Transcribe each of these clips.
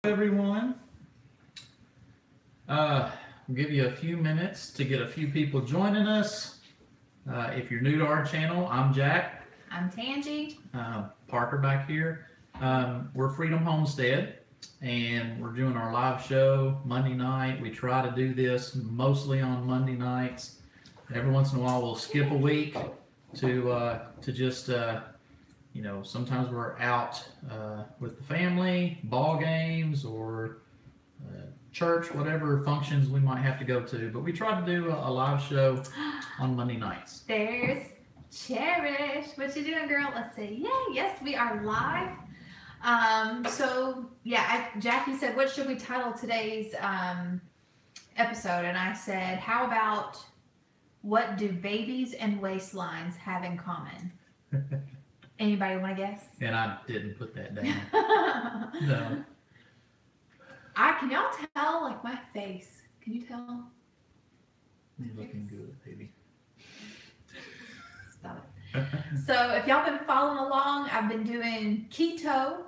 Everyone. We'll give you a few minutes to get a few people joining us. If you're new to our channel, I'm Jack. I'm Tangi. Parker back here. We're Freedom Homestead, and we're doing our live show Monday night. We try to do this mostly on Monday nights. Every once in a while, we'll skip a week to just sometimes we're out with the family, ball games, or church, whatever functions we might have to go to. But we try to do a live show on Monday nights. There's Cherish. What you doing, girl? Let's see. Yeah, yes, we are live. Jackie said, what should we title today's episode? And I said, how about what do babies and waistlines have in common? Anybody want to guess? And I didn't put that down. No. Can y'all tell, like, my face? Can you tell? You're looking good, baby. Stop it. So if y'all been following along, I've been doing keto,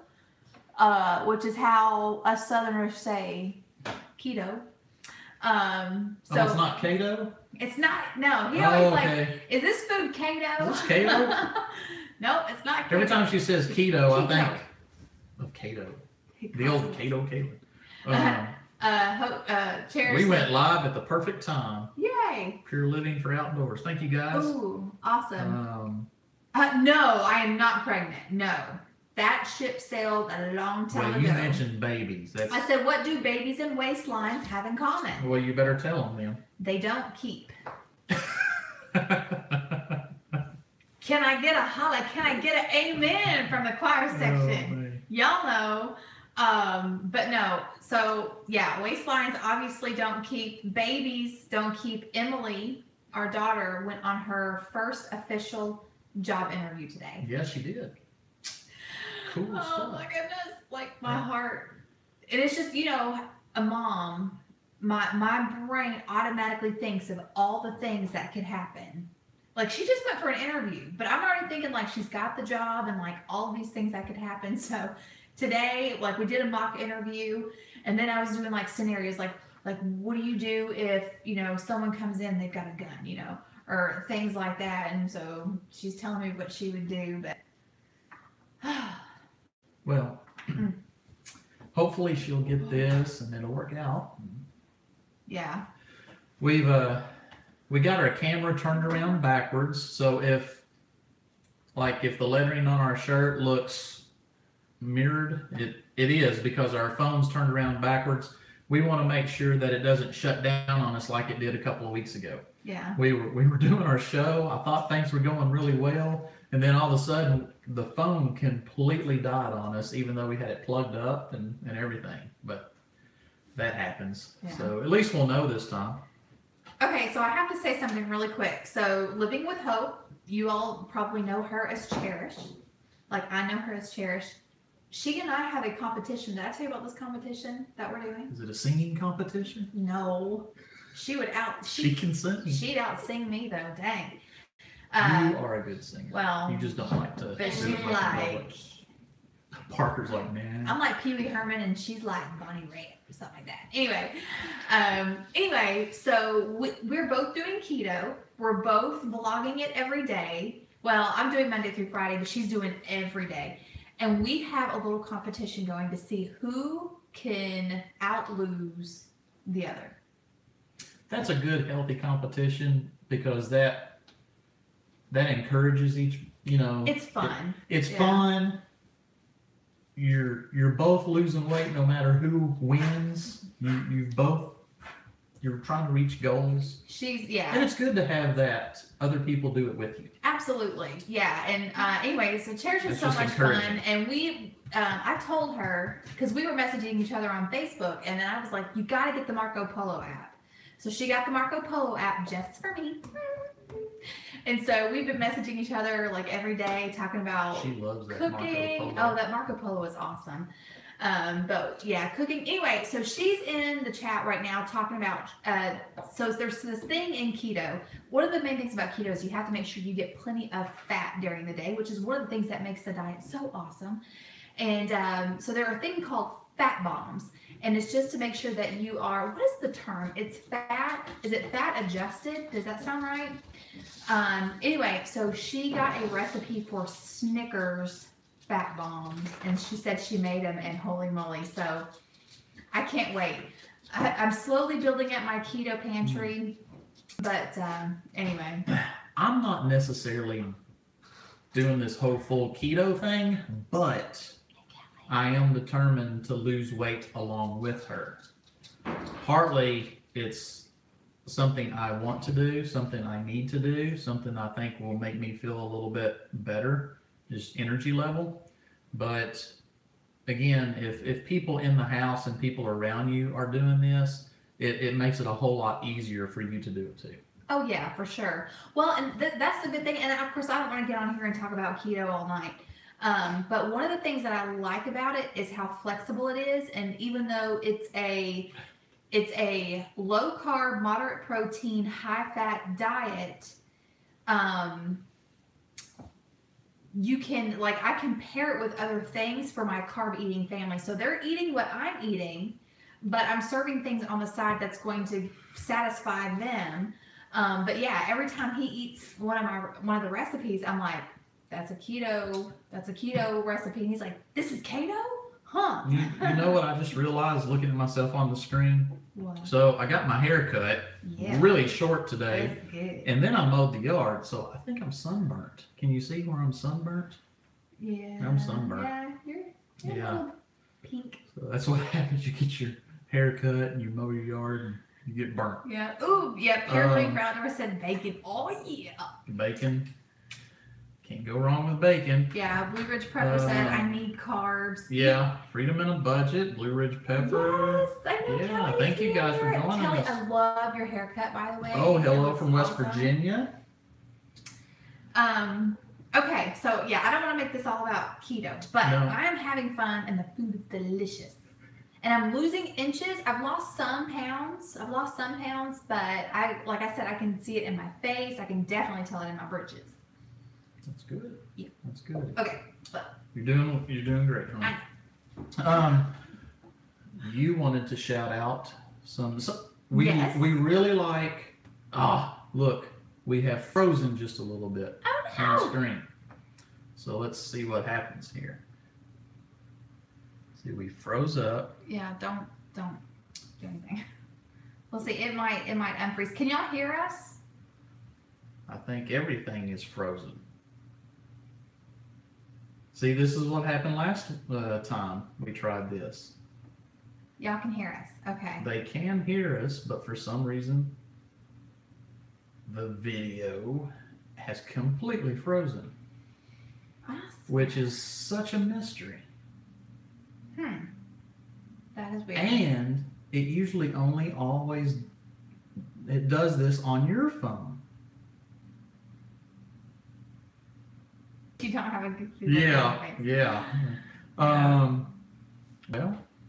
which is how us Southerners say keto. It's not keto? It's not. No, he always okay. like, is this food keto? Is this keto? No, it's not keto. Every time she says keto, I think of Cato. The old Cato Caitlin. Cherish. We went live at the perfect time. Yay! Pure living for outdoors. Thank you, guys. Ooh, awesome. No, I am not pregnant. No. That ship sailed a long time ago. You mentioned babies. I said, what do babies and waistlines have in common? Well, you better tell them then. They don't keep. Can I get a holla? Can I get an amen from the choir section? Y'all know. But no. So, yeah, waistlines obviously don't keep. Babies don't keep. Emily, our daughter, went on her first official job interview today. Yeah, she did. Cool stuff. Oh, my goodness. Like, my heart. And it's just, a mom, my brain automatically thinks of all the things that could happen. Like, she just went for an interview, but I'm already thinking, like, she's got the job and, like, all of these things that could happen. So today, like, we did a mock interview, and then I was doing, like, scenarios, like what do you do if, someone comes in, they've got a gun, or things like that. And so she's telling me what she would do, but... Well, hopefully she'll get this, and it'll work out. Yeah. We got our camera turned around backwards, so if the lettering on our shirt looks mirrored, it is because our phone's turned around backwards. We want to make sure that it doesn't shut down on us like it did a couple of weeks ago. Yeah. We were doing our show. I thought things were going really well, and then all of a sudden the phone completely died on us, even though we had it plugged up and everything. But that happens. Yeah. So at least we'll know this time. Okay, so I have to say something really quick. So Living with Hope, you all probably know her as Cherish. Like, I know her as Cherish. She and I have a competition. Did I tell you about this competition that we're doing? Is it a singing competition? No. She can sing. She'd out-sing me, though. Dang. You are a good singer. Well, you just don't like to. But she's like... Parker's like, man. I'm like Pee Wee Herman, and she's like Bonnie Raitt or something like that. Anyway, so we're both doing keto. We're both vlogging it every day. Well, I'm doing Monday through Friday, but she's doing every day. And we have a little competition going to see who can out-lose the other. That's a good, healthy competition because that encourages each, It's fun. It's fun. You're both losing weight no matter who wins. You're trying to reach goals. And it's good to have that other people do it with you. Absolutely. Yeah. And anyway, so Cherish is so much fun. And I told her, because we were messaging each other on Facebook, and then I was like, you got to get the Marco Polo app. So she got the Marco Polo app just for me. And so we've been messaging each other like every day, talking about she loves that cooking. Marco Polo. Oh, that Marco Polo is awesome. But yeah, cooking. Anyway, so she's in the chat right now talking about, so there's this thing in keto. One of the main things about keto is you have to make sure you get plenty of fat during the day, which is one of the things that makes the diet so awesome. And so there are a thing called fat bombs. And it's just to make sure that you are, what is the term? It's fat, is it fat adjusted? Does that sound right? Anyway, so she got a recipe for Snickers fat bombs, and she said she made them, and holy moly. So I can't wait. I'm slowly building up my keto pantry, but anyway. I'm not necessarily doing this whole full keto thing, but I am determined to lose weight along with her. Partly it's something I want to do, something I need to do, something I think will make me feel a little bit better, just energy level. But again, if people in the house and people around you are doing this, it makes it a whole lot easier for you to do it too. Oh yeah, for sure. Well, and that's the good thing. And of course, I don't want to get on here and talk about keto all night. But one of the things that I like about it is how flexible it is. And even though it's a low carb, moderate protein, high fat diet, you can, like, I can pair it with other things for my carb eating family. So they're eating what I'm eating, but I'm serving things on the side that's going to satisfy them. But yeah, every time he eats one of the recipes, I'm like, that's a keto recipe. And he's like, this is keto? Huh? You know what I just realized looking at myself on the screen? What? So I got my hair cut really short today. That's good. And then I mowed the yard, so I think I'm sunburnt. Can you see where I'm sunburnt? Yeah. I'm sunburnt. Yeah, you're a little pink. So that's what happens. You get your hair cut and you mow your yard and you get burnt. Yeah. Ooh, yeah. Caroline Crowder said bacon. Oh, yeah. Bacon. Can't go wrong with bacon. Yeah. Blue Ridge Pepper said, I need carbs. Yeah. Freedom in a budget. Blue Ridge Pepper. Yes, I know. Yeah. Kelly's Thank you guys for here. joining Kelly, us. I love your haircut, by the way. Oh, hello It from West awesome. Virginia. Okay, so yeah, I don't want to make this all about keto, but No. I am having fun and the food is delicious. And I'm losing inches. I've lost some pounds, but like I said, I can see it in my face. I can definitely tell it in my britches. That's good. Yeah. That's good. Okay, so You're doing great, huh? You wanted to shout out we Yes. we really like. Look, we have frozen just a little bit on the screen. So let's see what happens here. See, we froze up. yeah, don't do anything. We'll see. It might unfreeze. Can y'all hear us? I think everything is frozen. See, this is what happened last time we tried this. Y'all can hear us. Okay. They can hear us, but for some reason, the video has completely frozen, Awesome. which is such a mystery. That is weird. And it usually it does this on your phone. You don't have a good Yeah.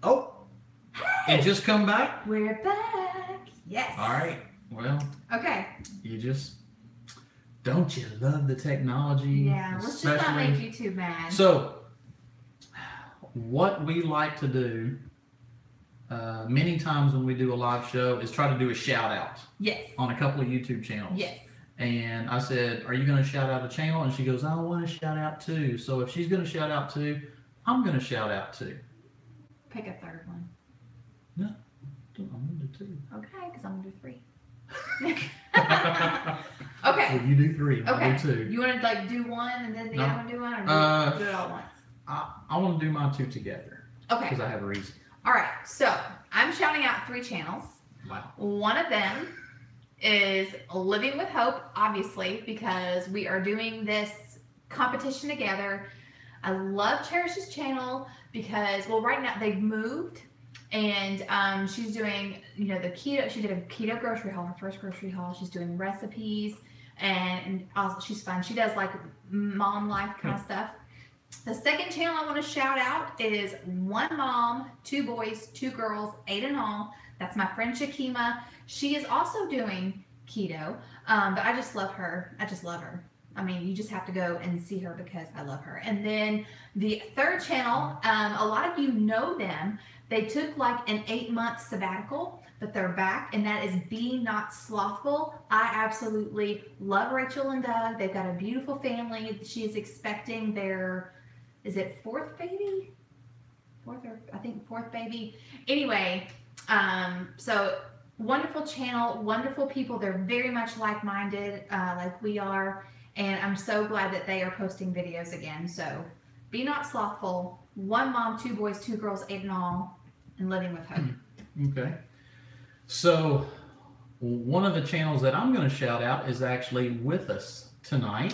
Well, it just come back. We're back. Yes. All right. Well, Okay. Don't you love the technology? Yeah. Let's just not make YouTube mad. So, what we like to do many times when we do a live show is try to do a shout out Yes. on a couple of YouTube channels. Yes. And I said, are you going to shout out a channel? And she goes, I want to shout out too. So if she's going to shout out too, I'm going to shout out too. Pick a third one. No, I'm going to do two. Okay, because I'm going to do 3. Okay. Well, you do 3. Okay. I'll do 2. You want to like do one and then the No. other one do one, or do it all at once? I want to do my 2 together. Okay. Because I have a reason. All right. So I'm shouting out 3 channels. Wow. One of them is Living with Hope, obviously, because we are doing this competition together. I love Cherish's channel because, well, right now they've moved, and she's doing, the keto. She did a keto grocery haul, her first grocery haul. She's doing recipes, and also she's fun. She does like mom life kind of stuff. The second channel I want to shout out is One Mom, 2 Boys, 2 Girls, 8 in all. That's my friend Shakima. She is also doing keto, but I just love her. I mean, you just have to go and see her because I love her. And then the third channel, a lot of you know them They took like an 8-month sabbatical, but they're back, and that is Be Not Slothful. I absolutely love Rachel and Doug. They've got a beautiful family. She is expecting their, is it fourth baby? Fourth baby. Anyway, so wonderful channel, wonderful people. They're very much like-minded, like we are, and I'm so glad that they are posting videos again. So Be Not Slothful, 1 mom, 2 boys, 2 girls, 8 in all, and Living with Hope. Okay. So one of the channels that I'm going to shout out is actually with us tonight.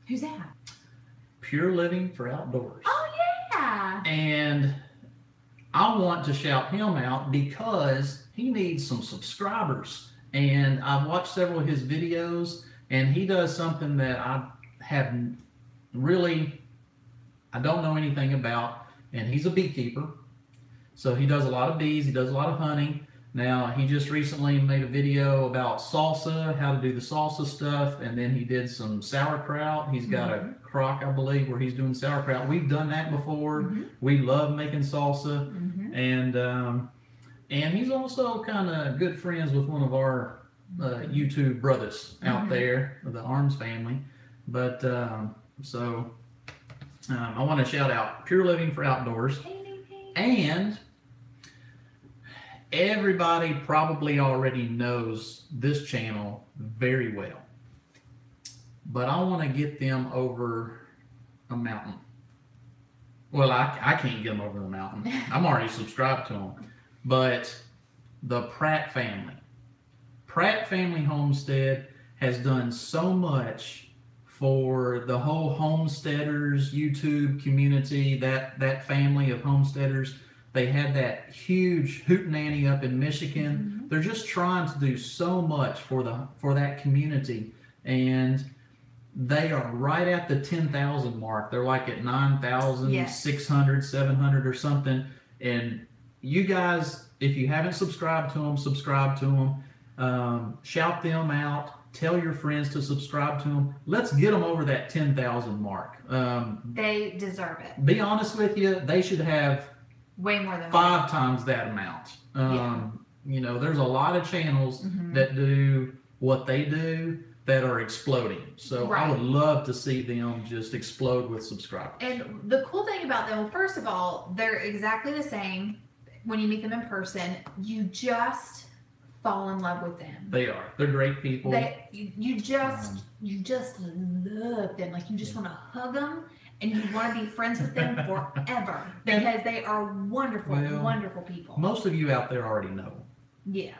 Who's that? Pure Living for Outdoors. Oh, yeah. And I want to shout him out because he needs some subscribers. And I've watched several of his videos, and he does something that I don't know anything about, and he's a beekeeper. So he does a lot of bees, he does a lot of honey. Now, he just recently made a video about salsa, how to do the salsa stuff, and then he did some sauerkraut. He's got a crock, I believe, where he's doing sauerkraut. We've done that before. We love making salsa. And he's also kind of good friends with one of our YouTube brothers out there, the Arms family. But I want to shout out Pure Living for Outdoors. And everybody probably already knows this channel very well, but I want to get them over a mountain. Well, I can't get them over the mountain. I'm already subscribed to them. But the Pratt family Homestead has done so much for the whole homesteaders YouTube community, that family of homesteaders. They had that huge hootenanny up in Michigan. They're just trying to do so much for that community, and they are right at the 10,000 mark. They're like at 9,600, 700 or something. And you guys, if you haven't subscribed to them, subscribe to them. Shout them out. Tell your friends to subscribe to them. Let's get them over that 10,000 mark. They deserve it. Be honest with you, they should have way more than 5 times that amount. You know, there's a lot of channels that do what they do that are exploding. So I would love to see them just explode with subscribers. And the cool thing about them, well, first of all, they're exactly the same when you meet them in person. You just fall in love with them. They are. They're great people. You just love them. Like, you just want to hug them, and you want to be friends with them forever, because they are wonderful, wonderful people. Most of you out there already know. Yeah.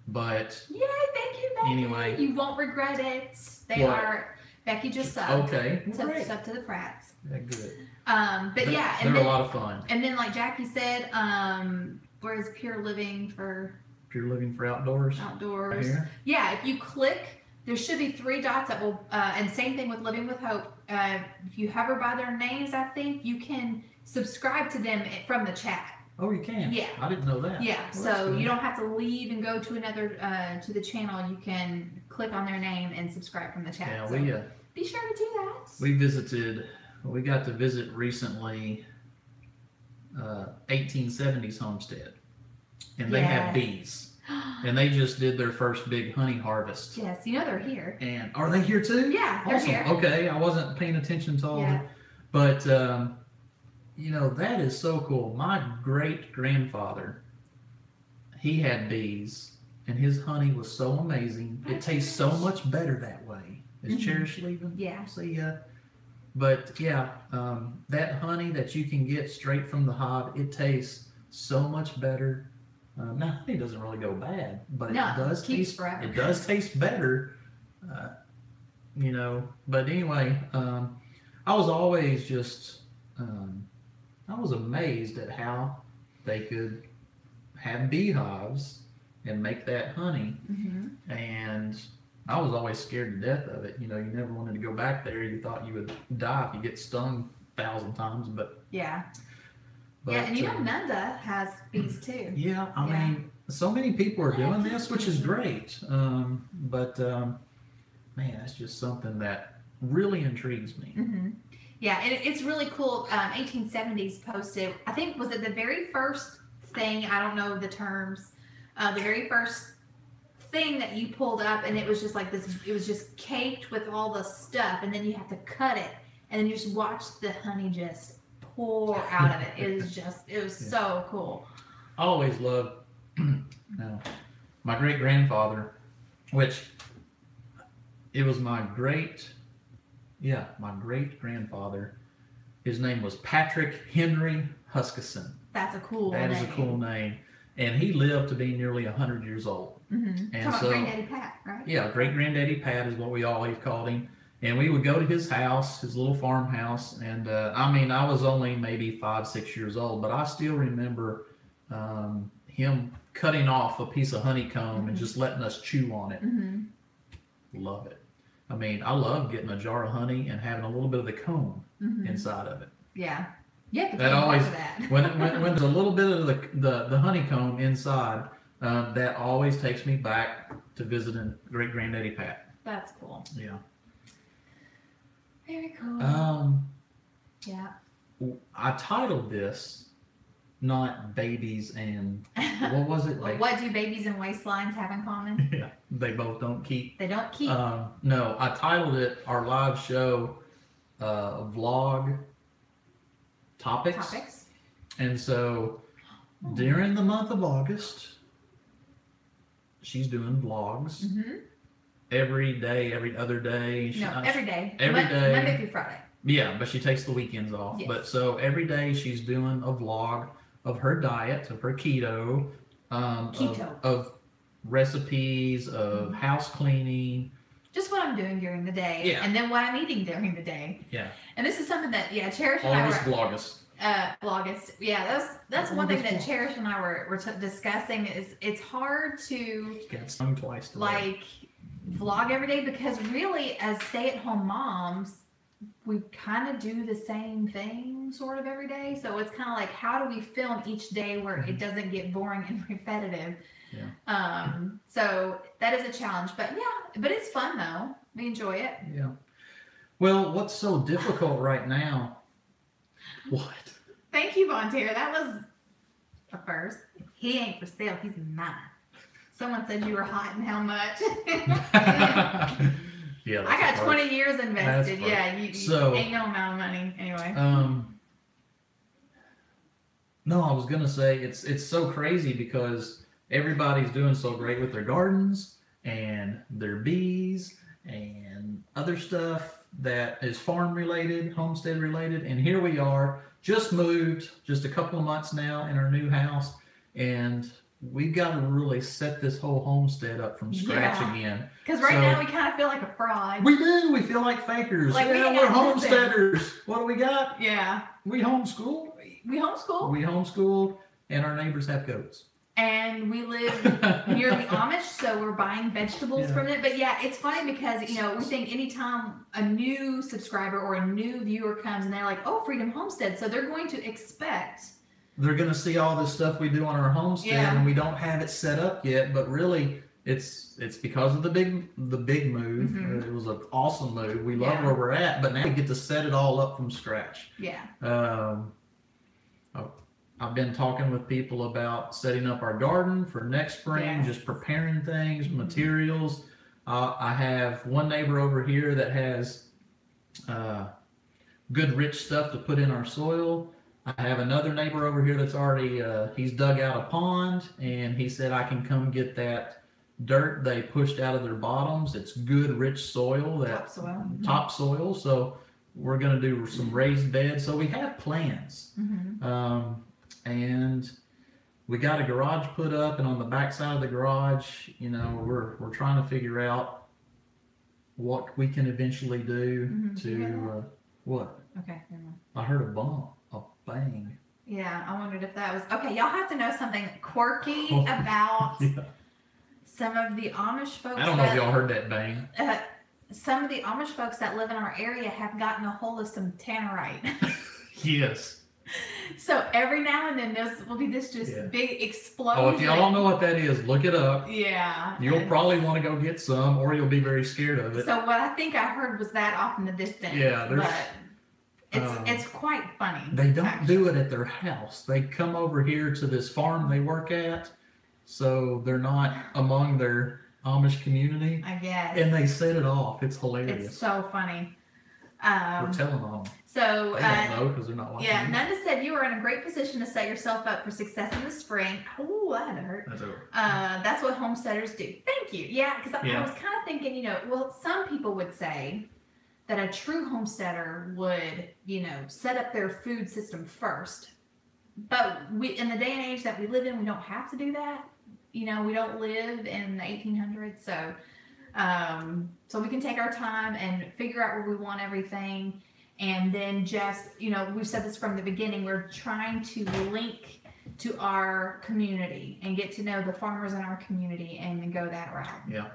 But yay, thank you, Becky. Anyway, you won't regret it. They are. Becky just subbed. Okay. Subbed to the Pratts. Yeah, good. But yeah, they're a lot of fun. And then, like Jackie said, where is Pure Living for Outdoors? Outdoors. Right here. Yeah, if you click, there should be 3 dots that will, and same thing with Living with Hope. If you hover by their names, I think you can subscribe to them from the chat. Oh, you can? Yeah. I didn't know that. Yeah, Well, so you don't have to leave and go to another, to the channel. You can click on their name and subscribe from the chat. Yeah, so be sure to do that. We got to visit recently 1870s homestead, and they have bees. And they just did their first big honey harvest. Yes, you know they're here. And are they here too? Yeah, they're here. Okay, I wasn't paying attention to all of it. But, you know, that is so cool. My great-grandfather, he had bees, and his honey was so amazing. It tastes so much better that way. Is Cherish leaving? Yeah. See ya. But, yeah, that honey that you can get straight from the hive, it tastes so much better. Now, honey doesn't really go bad, but it does taste forever. It does taste better, you know. But anyway, I was always just I was amazed at how they could have beehives and make that honey, and I was always scared to death of it. You know, you never wanted to go back there. You thought you would die if you get stung 1,000 times, but yeah. But, and you know, Nanda has bees too. Yeah, I mean, so many people are doing this, which is great. But man, that's just something that really intrigues me. Yeah, and it's really cool. 1870s posted, I think, was it the very first thing, I don't know the terms, the very first thing that you pulled up, and it was just like this, it was just caked with all the stuff, and then you have to cut it, and then you just watch the honey just pour out of it. It was just, it was so cool. I always loved my great grandfather, which it was my great grandfather. His name was Patrick Henry Huskisson. That's a cool name. That is a cool name. And he lived to be nearly 100 years old. Mm-hmm. And talking so, about Granddaddy Pat, right? Yeah, great granddaddy Pat is what we always called him. And we would go to his house, his little farmhouse. And I was only maybe 5, 6 years old, but I still remember him cutting off a piece of honeycomb and just letting us chew on it. Mm-hmm. Love it. I mean, I love getting a jar of honey and having a little bit of the comb inside of it. Yeah. Yeah, that always that. when there's a little bit of the honeycomb inside, that always takes me back to visiting great granddaddy Pat. That's cool. Yeah. Very cool. Yeah. I titled this not babies and what was it? Like, what do babies and waistlines have in common? Yeah, they both don't keep. They don't keep. No, I titled it our live show vlog topics. And so during the month of August, she's doing vlogs every day, every other day. Every day. Every day. Monday through Friday. Yeah, but she takes the weekends off. Yes. But so every day she's doing a vlog of her diet, of her keto, of recipes, of house cleaning. Just what I'm doing during the day, and then what I'm eating during the day. Yeah. And this is something that, Cherish and I were... Vlogust. Yeah, that's one thing that Cherish and I were discussing is it's hard to get stung twice today. Like vlog every day, because really as stay-at-home moms, we kind of do the same thing sort of every day. So it's kind of like, how do we film each day where it doesn't get boring and repetitive? Yeah. So that is a challenge, but it's fun though. We enjoy it. Yeah. Well, what's so difficult right now? What? Thank you, Vontaire. That was a first. He ain't for sale. He's mine. Someone said you were hot, and how much? Yeah. I got 20 years invested. Yeah, you so, ain't no amount of money anyway. No, I was gonna say it's so crazy because everybody's doing so great with their gardens and their bees and other stuff that is farm related, homestead related, and here we are, just moved just a couple of months now in our new house, and we've got to really set this whole homestead up from scratch again. Because now we kind of feel like a fraud. We do. We feel like fakers. Like we're homesteaders. What do we got? Yeah. We homeschool. We homeschool. We homeschool, and our neighbors have goats. And we live near the Amish, so we're buying vegetables from it. But yeah, it's funny because, we think anytime a new subscriber or a new viewer comes and they're like, oh, Freedom Homestead. So they're going to expect. They're going to see all this stuff we do on our homestead and we don't have it set up yet. But really, it's because of the big move. Mm-hmm. It was an awesome move. We love where we're at, but now we get to set it all up from scratch. Yeah. I've been talking with people about setting up our garden for next spring, just preparing things, materials. I have one neighbor over here that has good rich stuff to put in our soil. I have another neighbor over here that's already, he's dug out a pond, and he said I can come get that dirt they pushed out of their bottoms. It's good rich soil, topsoil. So we're going to do some raised beds. So we have plans. Mm-hmm. And we got a garage put up, and on the back side of the garage, we're trying to figure out what we can eventually do to what? Okay. I heard a bang. Yeah, I wondered if that was okay. Y'all have to know something quirky about some of the Amish folks. I don't know if y'all heard that bang. Some of the Amish folks that live in our area have gotten a hold of some tannerite. Yes. So every now and then there will be this big explosion. Oh, if y'all don't know what that is, look it up. Yeah. You'll probably want to go get some, or you'll be very scared of it. So what I think I heard was that off in the distance. Yeah, It's quite funny. They don't actually. do it at their house. They come over here to this farm they work at, so they're not among their Amish community, I guess. and they set it off. It's hilarious. It's so funny. We're telling on them. So, They don't know because they're not watching. yeah, Nanda said you are in a great position to set yourself up for success in the spring. Oh, that hurt. That's over. That's what homesteaders do. Thank you. Yeah, because I was kind of thinking, well, some people would say that a true homesteader would, set up their food system first. But in the day and age that we live in, we don't have to do that. We don't live in the 1800s, so we can take our time and figure out where we want everything, and then just, we've said this from the beginning, we're trying to link to our community and get to know the farmers in our community and go that route. Yeah.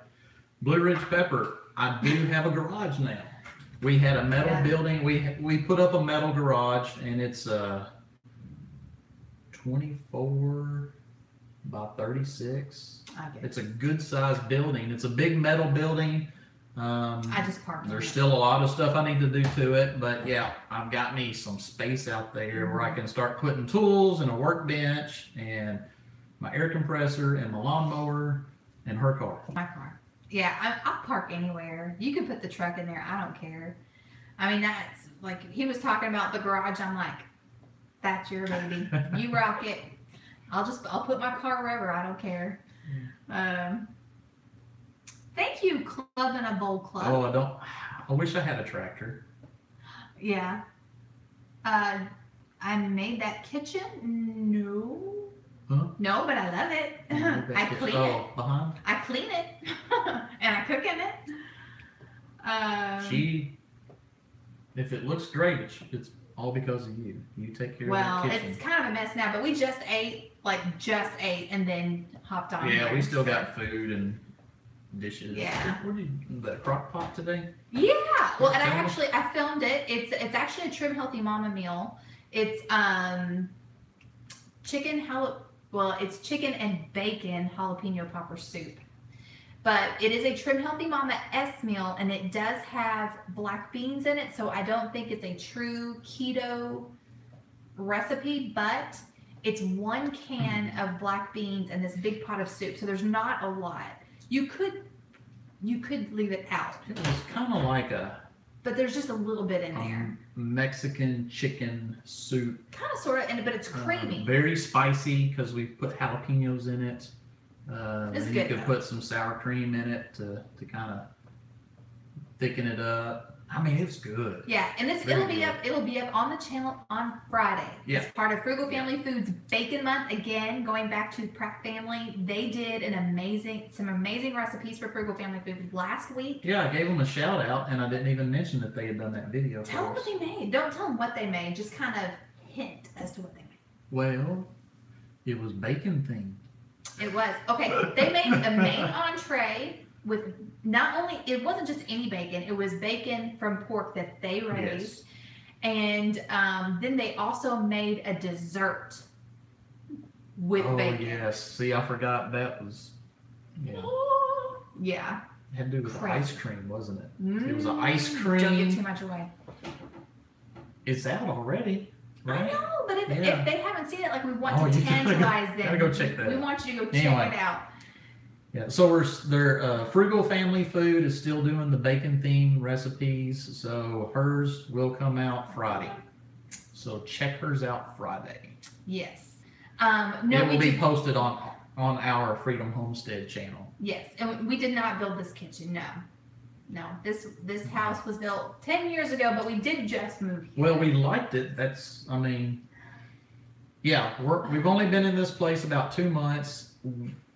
Blue Ridge Pepper, I do have a garage now. We had a metal building. We put up a metal garage, and it's 24 by 36. It's a good sized building. It's a big metal building. I just parked. There's still a lot of stuff I need to do to it, but yeah, I've got me some space out there where I can start putting tools and a workbench and my air compressor and my lawnmower and her car. My car. Yeah, I'll park anywhere. You can put the truck in there. I don't care. I mean, that's like, he was talking about the garage. I'm like, that's your baby. You rock it. I'll put my car wherever. I don't care. Thank you, Club and a Bowl Club. Oh, I wish I had a tractor. Yeah. I made that kitchen. No. Huh? No, but I love it. I clean it. Oh, behind? I clean it. And I cook in it. If it looks great, it's all because of you. You take care of the kitchen. It's kind of a mess now, but we just ate, and then hopped on. Yeah, we still got food and dishes. Yeah. What did the crock pot today? Yeah. Well, and I filmed it. It's actually a Trim Healthy Mama meal. It's chicken and bacon jalapeno popper soup. But it is a Trim Healthy Mama S meal, and it does have black beans in it, so I don't think it's a true keto recipe, but it's 1 can of black beans and this big pot of soup, so there's not a lot. You could leave it out. It was kind of like but there's just a little bit in there. Mexican chicken soup. Kind of, sort of, but it's creamy. Very spicy because we put jalapenos in it. It's and good, you could put some sour cream in it to kind of thicken it up. I mean, it's good. Yeah, and it'll be up on the channel on Friday. Yeah. It's part of Frugal Family Foods Bacon Month. Again, going back to Pratt Family, they did some amazing recipes for Frugal Family Foods last week. Yeah, I gave them a shout out, and I didn't even mention that they had done that video. Tell them what they made. Don't tell them what they made. Just kind of hint as to what they made. Well, it was bacon themed. It was. Okay, they made a main entree with it wasn't just any bacon, it was bacon from pork that they raised. Yes. And then they also made a dessert with bacon. Oh, yes. See, I forgot that was, yeah. It had to do with ice cream, wasn't it? It was an ice cream. Don't give too much away. It's out already. Right? I know, but if they haven't seen it, we want to tantalize them. Gotta go check that. We want you to go check it out. Yeah, so their Frugal Family Food is still doing the bacon themed recipes. So hers will come out Friday. So check hers out Friday. Yes. It will be posted on our Freedom Homestead channel. Yes, and we did not build this kitchen. No, this house was built 10 years ago, but we did just move here. Well, we liked it. We've only been in this place about 2 months.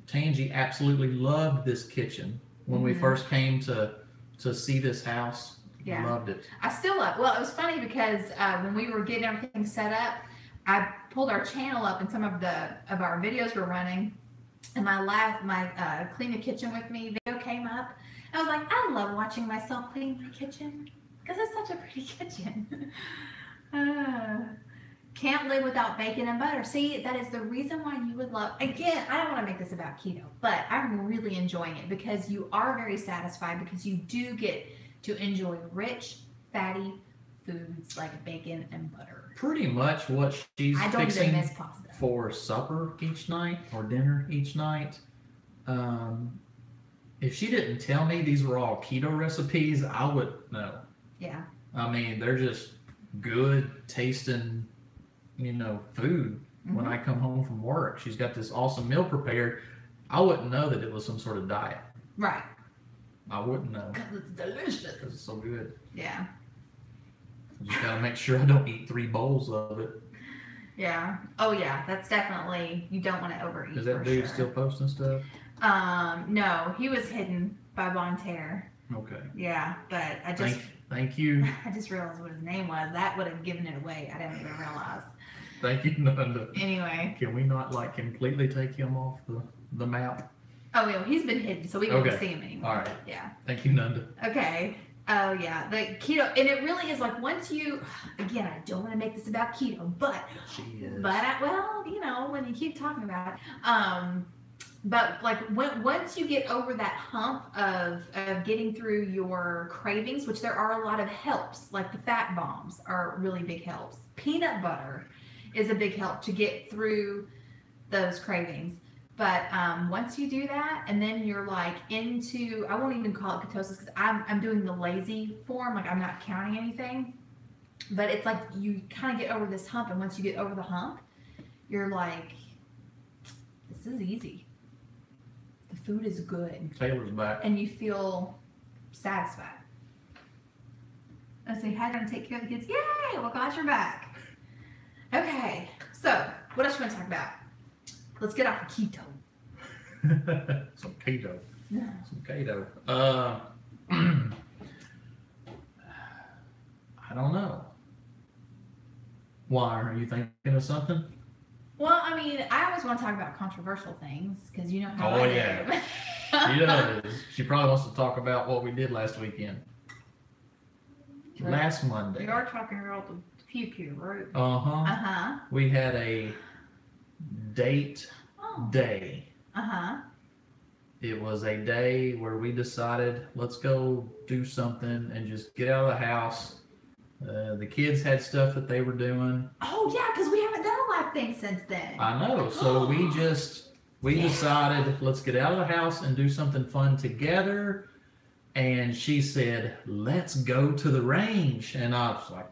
Tangi absolutely loved this kitchen when we first came to see this house. Yeah. Loved it. I still love it. Well, it was funny because when we were getting everything set up, I pulled our channel up and some of our videos were running, and my Clean the Kitchen With Me video came up. I was like, I love watching myself clean my kitchen because it's such a pretty kitchen. Can't live without bacon and butter. See, that is the reason why you would love, again, I don't want to make this about keto, but I'm really enjoying it because you are very satisfied because you do get to enjoy rich, fatty foods like bacon and butter. Pretty much what she's I don't even fixing miss pasta. for supper each night or dinner each night. If she didn't tell me these were all keto recipes, I would know. Yeah. I mean, they're just good tasting, food. When I come home from work, she's got this awesome meal prepared. I wouldn't know that it was some sort of diet. Right. I wouldn't know. Because it's delicious. Because it's so good. Yeah. I just gotta make sure I don't eat 3 bowls of it. Yeah. Oh yeah. That's definitely, you don't want to overeat. Is that dude still posting stuff? No, he was hidden by Bonterre. Okay. Yeah, but I just Thank you. I just realized what his name was. That would have given it away. I didn't even realize. Thank you, Nanda. Anyway. Can we not completely take him off the map? Oh yeah, he's been hidden, so we won't see him anymore. All right. Yeah. Thank you, Nanda. Okay. Oh yeah, the keto, and it really is like once you, again, I don't want to make this about keto, but She is. But when you keep talking about it, but like once you get over that hump of getting through your cravings, which there are a lot of helps, like the fat bombs are really big helps. Peanut butter is a big help to get through those cravings. But once you do that, and then you're like into, I won't even call it ketosis because I'm doing the lazy form, like I'm not counting anything. But it's like you kind of get over this hump, and once you get over the hump, you're like, this is easy. The food is good. Taylor's back. And you feel satisfied. I say, how do you take care of the kids? Yay! Well, glad you're back. Okay, so what else you want to talk about? Let's get off of keto. Some keto. Yeah. Some keto. I don't know. Why? Are you thinking of something? Well, I mean, I always want to talk about controversial things because you know how Oh, I yeah. am. She does. She probably wants to talk about what we did last weekend. Last Monday. We are talking about the pew, right? Uh-huh. Uh-huh. We had a date day. Uh-huh. It was a day where we decided, let's go do something and just get out of the house. The kids had stuff that they were doing. Oh, yeah, because we haven't done a live thing since then. I know. So we decided, let's get out of the house and do something fun together. And she said, let's go to the range. And I was like,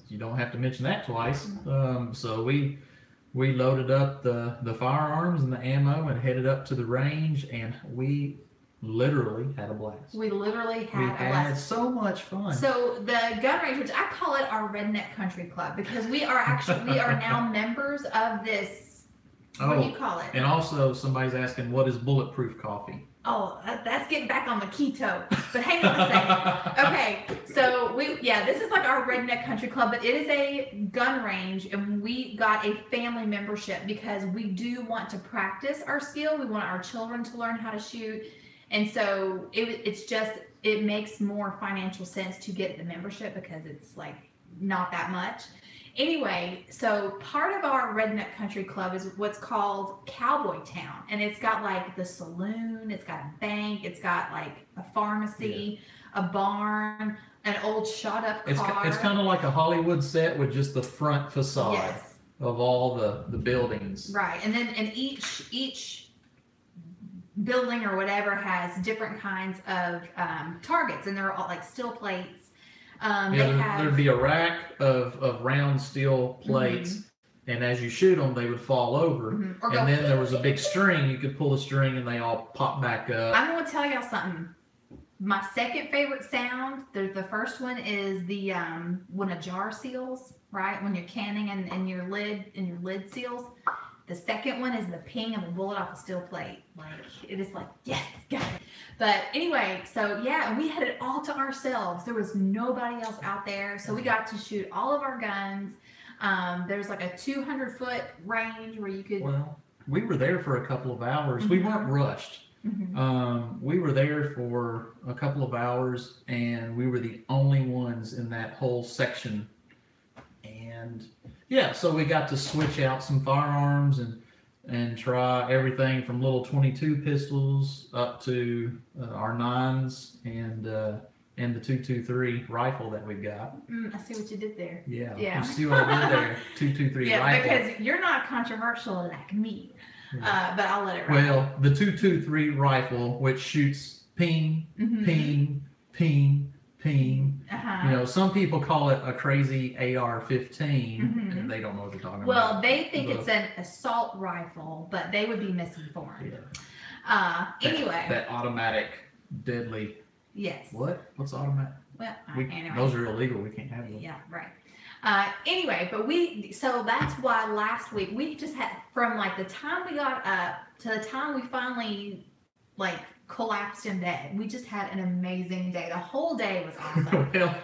you don't have to mention that twice. So we loaded up the firearms and the ammo and headed up to the range, and we literally had a blast. We literally had We a had blast. so much fun. So the gun range, which I call it our Redneck Country Club, because we are now members of this. What do you call it? And also somebody's asking, what is bulletproof coffee? Oh, that's getting back on the keto. But hang on a second. Okay, so this is like our Redneck Country Club, but it is a gun range, and we got a family membership because we do want to practice our skill. We want our children to learn how to shoot, and so it makes more financial sense to get the membership because it's like not that much. Anyway, so part of our Redneck Country Club is what's called Cowboy Town. And it's got like the saloon, it's got a bank, it's got like a pharmacy, a barn, an old shot up car. It's kind of like a Hollywood set with just the front facade of all the buildings. Right. And each building or whatever has different kinds of targets, and they're all like steel plates. There'd be a rack of round steel plates, and as you shoot them, they would fall over. And then there was a big string. You could pull the string, and they all pop back up. I'm going to tell y'all something. My second favorite sound, the first one is the when a jar seals, right? When you're canning and your lid seals. The second one is the ping of a bullet off a steel plate. Like, it is like, yes, got it. But anyway, so yeah, and we had it all to ourselves. There was nobody else out there. So we got to shoot all of our guns. There's like a 200-foot range where you could... Well, we were there for a couple of hours. We weren't rushed. We were there for a couple of hours, and we were the only ones in that whole section. And yeah, so we got to switch out some firearms and try everything from little .22 pistols up to our 9s, and and the 223 rifle that we've got. I see what you did there. Yeah. Yeah. You see what I did there? 223 Yeah, rifle. because you're not controversial like me. But I'll let it ride. Well, the 223 rifle, which shoots ping, ping, ping, ping. You know, some people call it a crazy AR-15, and they don't know what they're talking about. Well, they think it's an assault rifle, but they would be misinformed. Anyway. That automatic, deadly. Yes. What? What's automatic? Well, anyway. Those are illegal. We can't have them. Yeah, right. Anyway, but so that's why last week we just had, from like the time we got up to the time we finally like collapsed in bed, we just had an amazing day. The whole day was awesome. Well,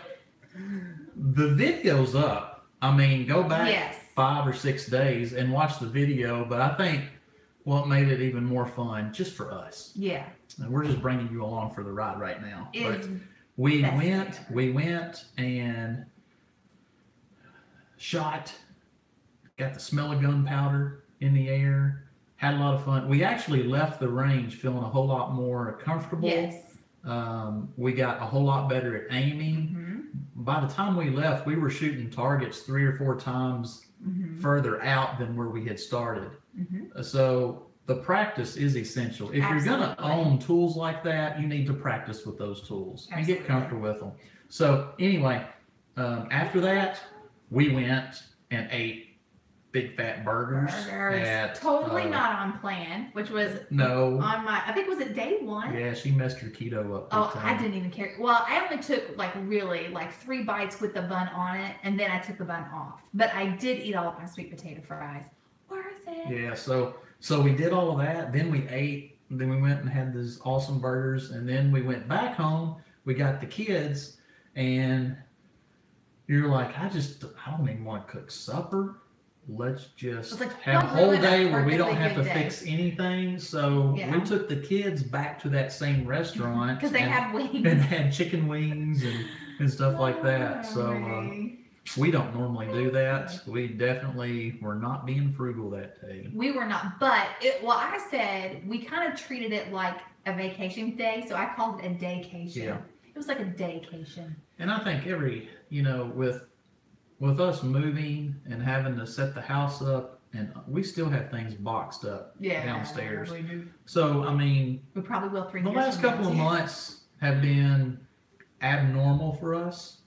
the video's up. I mean, go back 5 or 6 days and watch the video, but I think what made it even more fun, just for us. Yeah. And we're just bringing you along for the ride right now. But we went and shot, got the smell of gunpowder in the air, had a lot of fun. We actually left the range feeling a whole lot more comfortable. Yes. We got a whole lot better at aiming. By the time we left, we were shooting targets 3 or 4 times further out than where we had started. So the practice is essential. If you're going to own tools like that, you need to practice with those tools and get comfortable with them. So anyway, after that, we went and ate big fat burgers. Totally not on plan, which was on my, I think, was it day 1? Yeah, she messed her keto up. Oh, I didn't even care. Well, I only took like 3 bites with the bun on it, and then I took the bun off. But I did eat all of my sweet potato fries. Worth it. Yeah, so we did all of that. Then we ate. Then we went and had these awesome burgers, and then we went back home. We got the kids, and you're like, I don't even want to cook supper. Let's just have a whole day where we don't have to fix anything. So we took the kids back to that same restaurant because they had wings and had chicken wings and stuff like that. So we don't normally do that. We definitely were not being frugal that day. We were not, but I said we kind of treated it like a vacation day, so I called it a daycation. Yeah. It was like a daycation. And I think with us moving and having to set the house up, and we still have things boxed up downstairs. We do. So, I mean, we probably will 3 years. The last couple of months have been abnormal for us,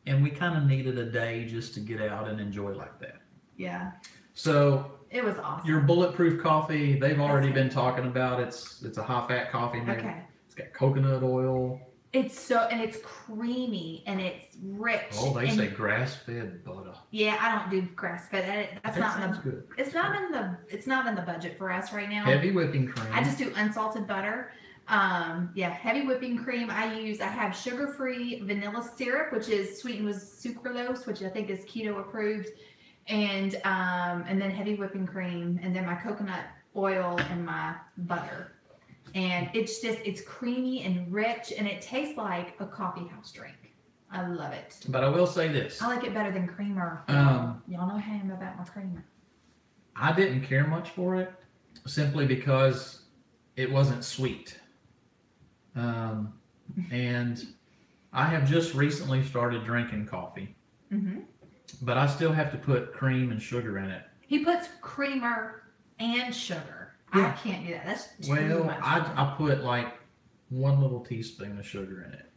and we kind of needed a day just to get out and enjoy like that. Yeah. So it was awesome. Your bulletproof coffee, they've already been talking about. It's a high fat coffee. Okay. It's got coconut oil. It's creamy and it's rich. Oh, they say grass-fed butter. Yeah, I don't do grass-fed. That's not good. It's not in the budget for us right now. Heavy whipping cream. I just do unsalted butter. Heavy whipping cream. I have sugar-free vanilla syrup, which is sweetened with sucralose, which I think is keto approved, and then heavy whipping cream, and then my coconut oil and my butter. And it's creamy and rich, and it tastes like a coffee house drink. I love it. But I will say this. I like it better than creamer. Y'all know how I am about my creamer. I didn't care much for it, simply because it wasn't sweet. And I have just recently started drinking coffee. But I still have to put cream and sugar in it. He puts creamer and sugar. Yeah. I can't do that. That's too much. I put like 1 little teaspoon of sugar in it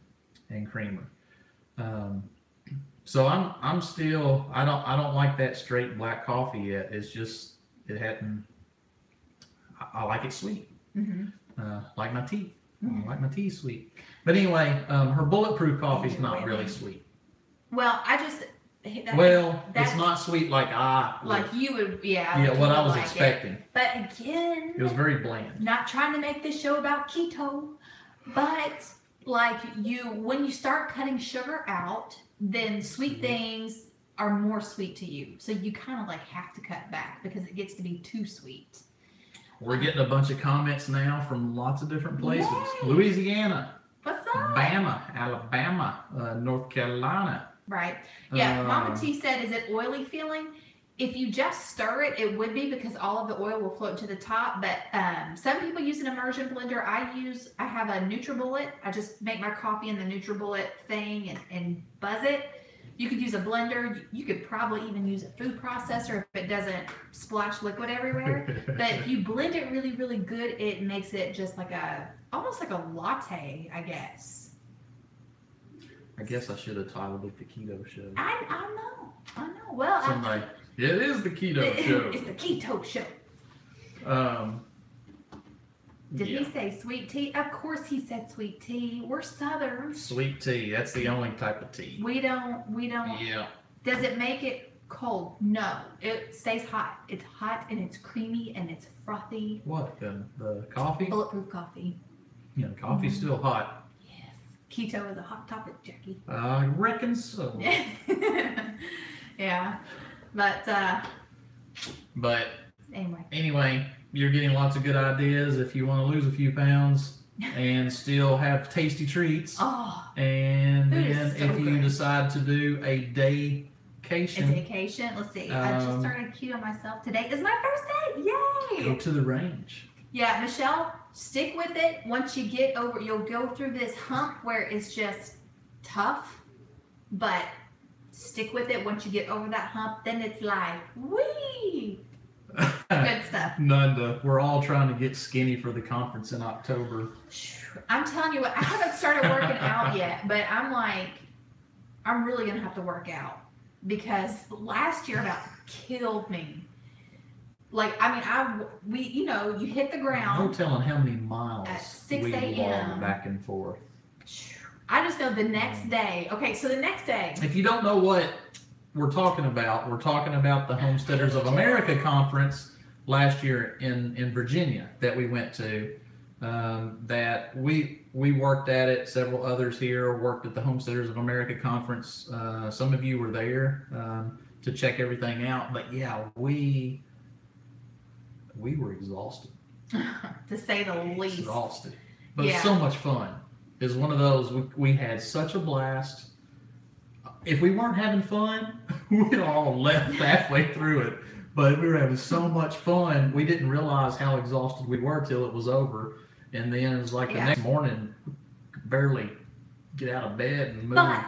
and creamer. So I'm still I don't like that straight black coffee yet. It's just it hadn't. I like it sweet. Like my tea. I like my tea sweet. But anyway, her bulletproof coffee is not really sweet. Well, it's not sweet like you would, what I was expecting. But again, it was very bland. Not trying to make this show about keto, but when you start cutting sugar out, then sweet things are more sweet to you. So you kind of have to cut back because it gets to be too sweet. We're getting a bunch of comments now from lots of different places. Yay. Louisiana. What's up? Alabama, North Carolina. Right. Yeah. Mama T said, is it oily feeling? If you just stir it, it would be because all of the oil will float to the top. But some people use an immersion blender. I have a NutriBullet. I just make my coffee in the NutriBullet thing and buzz it. You could use a blender. You could probably even use a food processor if it doesn't splash liquid everywhere. But if you blend it really, really good, it makes it just like almost like a latte, I guess. I guess I should have titled it the Keto Show. I know. Well, it is the Keto Show. It's the Keto Show. Did he say sweet tea? Of course he said sweet tea. We're Southern. Sweet tea. That's the only type of tea. We don't. Yeah. Does it make it cold? No. It stays hot. It's hot and it's creamy and it's frothy. What? The coffee? Bulletproof coffee. Yeah, the coffee's still hot. Yes. Keto is a hot topic, Jackie. I reckon so. Yeah. But anyway, you're getting lots of good ideas if you want to lose a few pounds and still have tasty treats. Oh, and then so if you good. decide to do a daycation, let's see. I just started keto myself. Today is my first day. Yay! Go to the range. Yeah, Michelle, stick with it. Once you get over, you'll go through this hump where it's just tough, but stick with it. Once you get over that hump, then it's like, wee! Good stuff. Nanda, we're all trying to get skinny for the conference in October. I'm telling you what, I haven't started working out yet, but I'm really going to have to work out because last year about killed me. Like, I mean, you hit the ground. No telling how many miles at 6 we a.m. walk back and forth. I just know the next day. Okay, so the next day. If you don't know what we're talking about the Homesteaders of America conference last year in Virginia that we went to. That we worked at it. Several others here worked at the Homesteaders of America conference. Some of you were there to check everything out. But yeah, we were exhausted. To say the least. Exhausted. But yeah. So much fun. It's one of those, we had such a blast. If we weren't having fun, we'd all left halfway through it. But we were having so much fun, we didn't realize how exhausted we were till it was over. And then it was like the next morning, could barely get out of bed and move. But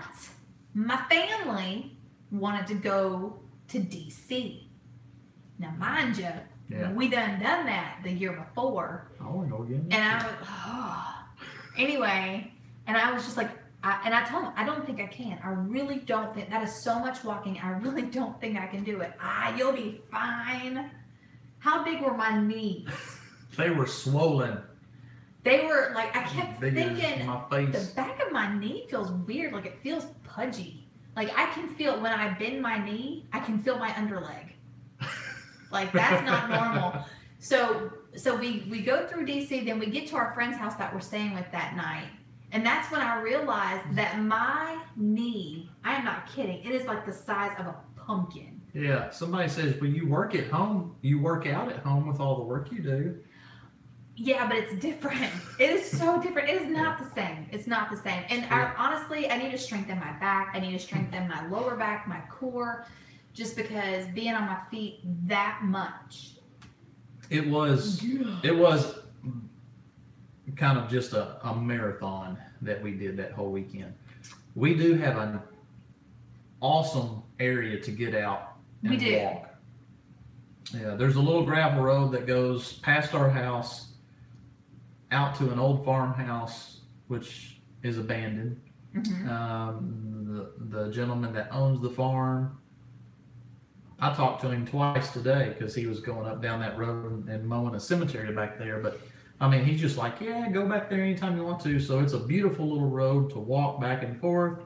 my family wanted to go to D.C. Now, mind you, we done that the year before. I want to go again. And I was, anyway, and I was just like, I told him, I don't think I can. I really don't think, that is so much walking. I really don't think I can do it. You'll be fine. How big were my knees? They were swollen. They were like, I kept thinking, my face. The back of my knee feels weird. Like it feels pudgy. Like I can feel, when I bend my knee, I can feel my underleg. Like that's not normal. So we go through DC, then we get to our friend's house that we're staying with that night. And that's when I realized that my knee, I am not kidding, it is like the size of a pumpkin. Yeah, somebody says, well, you work at home, you work out at home with all the work you do. Yeah, but it's different. It is so different. It is not the same. It's not the same. And honestly, I need to strengthen my back. I need to strengthen my lower back, my core, just because being on my feet that much. It was kind of just a marathon that we did that whole weekend. We do have an awesome area to get out and walk. Yeah, there's a little gravel road that goes past our house out to an old farmhouse, which is abandoned. Mm-hmm. The gentleman that owns the farm, I talked to him twice today because he was going up down that road and mowing a cemetery back there. But I mean, he's just like, yeah, go back there anytime you want to. So it's a beautiful little road to walk back and forth.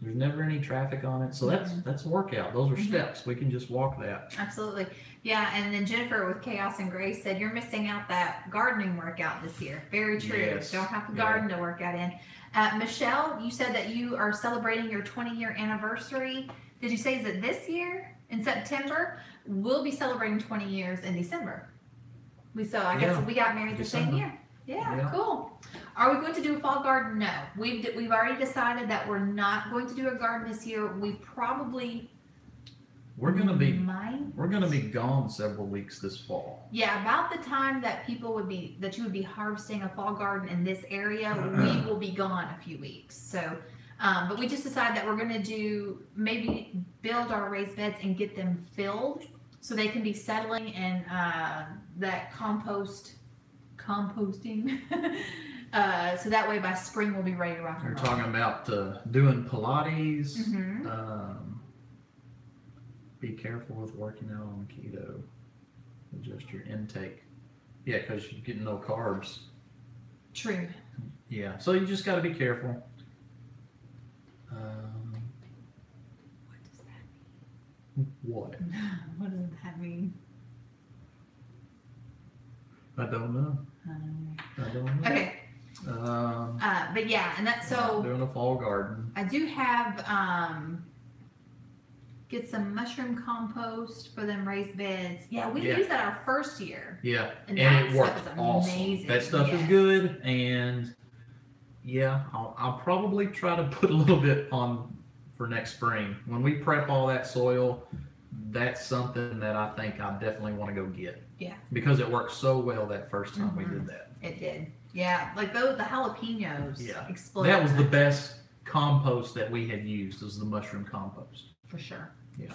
There's never any traffic on it. So that's a workout. Those are steps. We can just walk that. Absolutely. Yeah, and then Jennifer with Chaos and Grace said, you're missing out that gardening workout this year. Very true. Yes. Don't have to garden to work out in. Michelle, you said that you are celebrating your 20-year anniversary. Did you say, is it this year in September? We'll be celebrating 20 years in December. I guess we got married the same year. Yeah, cool. Are we going to do a fall garden? No. We've already decided that we're not going to do a garden this year. We probably we're gonna be might. gone several weeks this fall. Yeah, about the time that you would be harvesting a fall garden in this area, we will be gone a few weeks. So, but we just decided that we're going to maybe build our raised beds and get them filled so they can be settling in that composting. So that way by spring we'll be ready to rock and We're roll. talking about doing Pilates. Mhm. Be careful with working out on keto. Adjust your intake. Yeah, because you're getting no carbs. True. Yeah, so you just got to be careful. What does that What? mean? What does that mean? I don't know. I don't know. Okay. But yeah, and that's so. Doing a fall garden. I do have get some mushroom compost for them raised beds. Yeah, we used that our first year. Yeah, And and that it stuff worked is awesome. amazing. That stuff is Yes. good, and yeah, I'll probably try to put a little bit on for next spring when we prep all that soil. That's something that I think I definitely want to go get. Yeah. Because it worked so well that first time we Mhm. did that. It did. Yeah, like those the jalapenos Yeah. exploded. That was the best compost that we had used, was the mushroom compost. for sure. Yeah.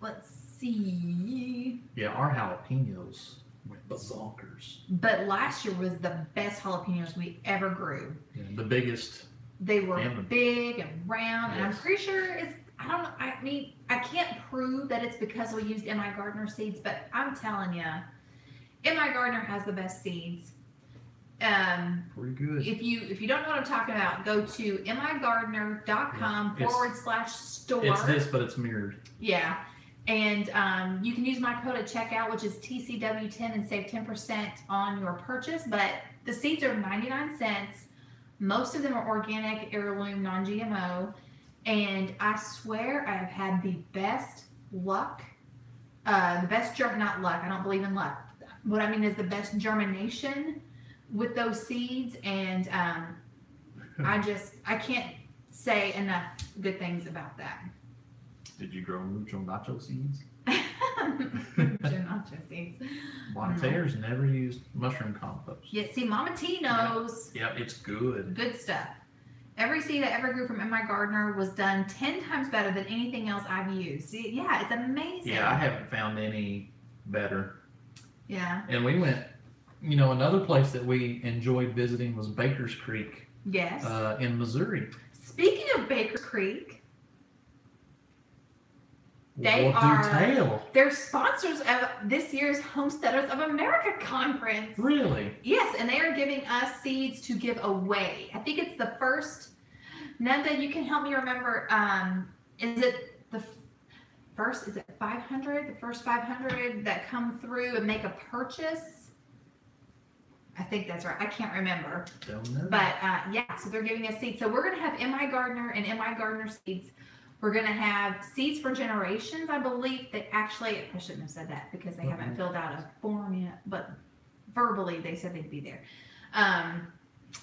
Let's see. Yeah, our jalapenos went bazonkers. But last year was the best jalapenos we ever grew. Yeah, the biggest. They were And big and round, and I'm Yes. pretty sure it's. I don't know. I mean, I can't prove that it's because we used MI Gardner seeds, but I'm telling you, MI Gardner has the best seeds. Pretty good. If you don't know what I'm talking about, go to migardner.com Yeah, /store. It's this, but it's mirrored. Yeah. And you can use my code at checkout, which is TCW10, and save 10% on your purchase. But the seeds are 99 cents. Most of them are organic, heirloom, non-GMO. And I swear I have had the best luck. Not luck. I don't believe in luck. What I mean is the best germination with those seeds. And I can't say enough good things about that. Did you grow mucho nacho seeds? Nacho seeds. Monteers never used mushroom compost. Yeah, see, Mama T knows. Yep, it's good. Good stuff. Every seed I ever grew from MI Gardner was done 10 times better than anything else I've used. See, yeah, it's amazing. Yeah, I haven't found any better. Yeah. And we went, another place that we enjoyed visiting was Baker's Creek Yes. in Missouri. Speaking of Baker Creek, Well, do tell. they're sponsors of this year's Homesteaders of America conference. Really? Yes, and they are giving us seeds to give away. I think it's the first. Nanda, you can help me remember. Is it the first? Is it 500? The first 500 that come through and make a purchase? I think that's right. I can't remember. Don't know. But yeah, so they're giving us seeds. So we're going to have MI Gardner and MI Gardner seeds. We're going to have seeds for generations, I believe. I shouldn't have said that because they haven't filled out a form yet, but verbally they said they'd be there.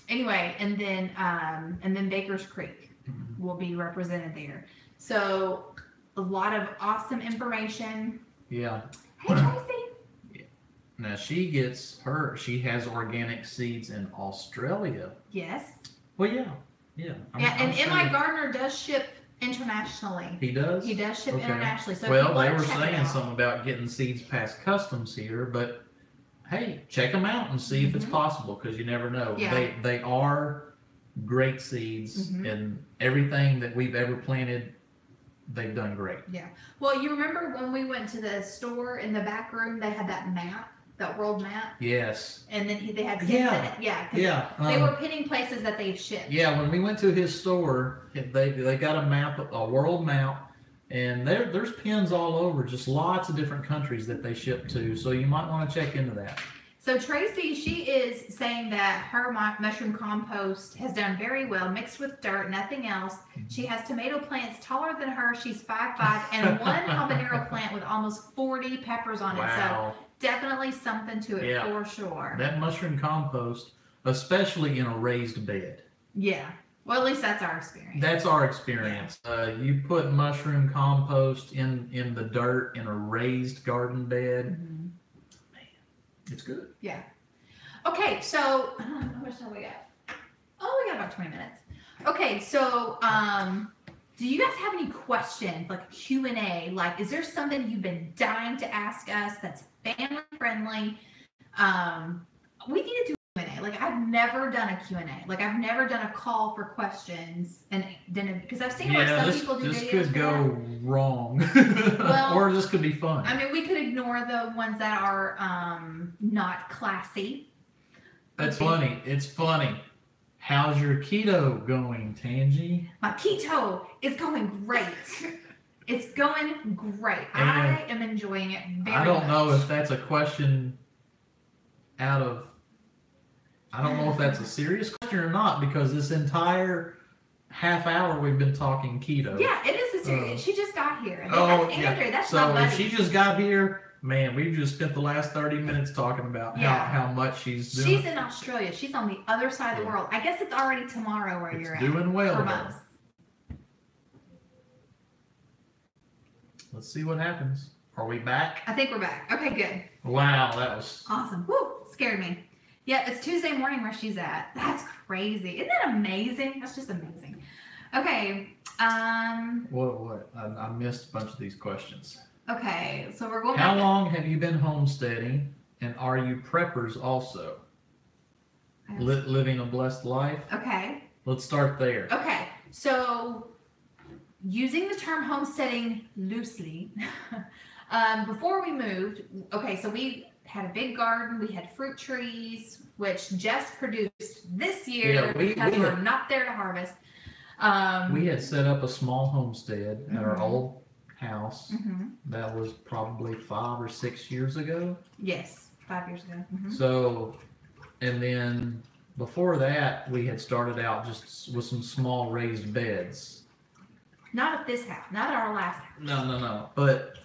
Anyway, and then Baker's Creek will be represented there. So a lot of awesome information. Yeah. Hey, Tracy. Now she has organic seeds in Australia. Yes. Well, yeah. Yeah. And MI Gardner does ship internationally. He does? He does ship Okay. internationally. So Well, if you they wanna were check it saying out. something about getting seeds past customs here, but hey, check them out and see if it's possible, because you never know. Yeah. They are great seeds, and everything that we've ever planted, they've done great. Yeah. Well, you remember when we went to the store in the back room, they had that map, that world map, Yes. and then they had pins Yeah. in it. Yeah. 'Cause Yeah. They were pinning places that they've shipped. Yeah, when we went to his store, they got a map, a world map, and there's pins all over, just lots of different countries that they ship to. So you might want to check into that. So Tracy, she is saying that her mushroom compost has done very well, mixed with dirt, nothing else. She has tomato plants taller than her. She's 5'5", and one habanero plant with almost 40 peppers on it. Wow. So definitely something to it Yeah. for sure. That mushroom compost, especially in a raised bed. Yeah. Well, at least that's our experience. That's our experience. You put mushroom compost in the dirt in a raised garden bed. Mhm. Man, it's good. Yeah. Okay, so how much time we got? Oh, we got about 20 minutes. Okay, so do you guys have any questions, like Q&A? Like, is there something you've been dying to ask us that's family friendly? We need to do Q&A. Like, I've never done a Q&A. Like, I've never done a call for questions, and then because I've seen where some people do this videos could for go that. wrong, Well, or this could be fun. I mean, we could ignore the ones that are not classy. That's funny. It's funny. How's your keto going, Tangi? My keto is going great. It's going great. And I am enjoying it very much. I don't know if that's a question out of... I don't know if that's a serious question or not, because this entire half hour we've been talking keto. Yeah, it is a serious. She just got here. And Oh, that's yeah. Andrea. That's So my if buddy. she just got here, man, we've just spent the last 30 minutes talking about Yeah. how much she's doing. She's in Australia. She's on the other side of the world. I guess it's already tomorrow where It's you're at. doing well. From though. us. Let's see what happens. Are we back? I think we're back. Okay, good. Wow, that was... Awesome. Woo, scared me. Yeah, it's Tuesday morning where she's at. That's crazy. Isn't that amazing? That's just amazing. Okay. What? I missed a bunch of these questions. Okay, so we're going How back. long have you been homesteading, and are you preppers also? Living a blessed life? Okay. Let's start there. Okay. So using the term homesteading loosely, before we moved, okay, so we had a big garden, we had fruit trees, which just produced this year Yeah, because we're not there to harvest. We had set up a small homestead at our Mhm. old house. Mhm. That was probably 5 or 6 years ago. Yes, 5 years ago. Mhm. So, and then before that, we had started out just with some small raised beds. Not at this house, not at our last house. No. But,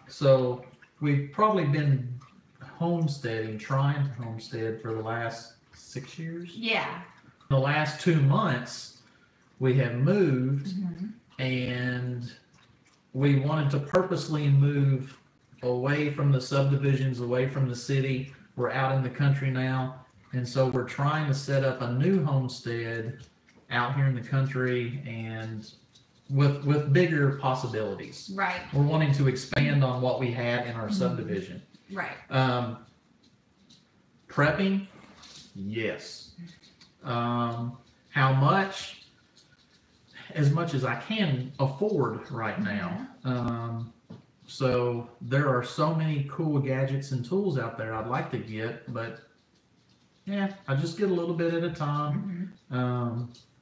so we've probably been homesteading, trying to homestead for the last 6 years. Yeah. The last 2 months, we have moved, Mhm. and we wanted to purposely move away from the subdivisions, away from the city. We're out in the country now, and so we're trying to set up a new homestead out here in the country, and with bigger possibilities. Right. We're wanting to expand on what we had in our subdivision. Right. Prepping, yes. How much? As much as I can afford right now. So there are so many cool gadgets and tools out there I'd like to get, but yeah, I just get a little bit at a time.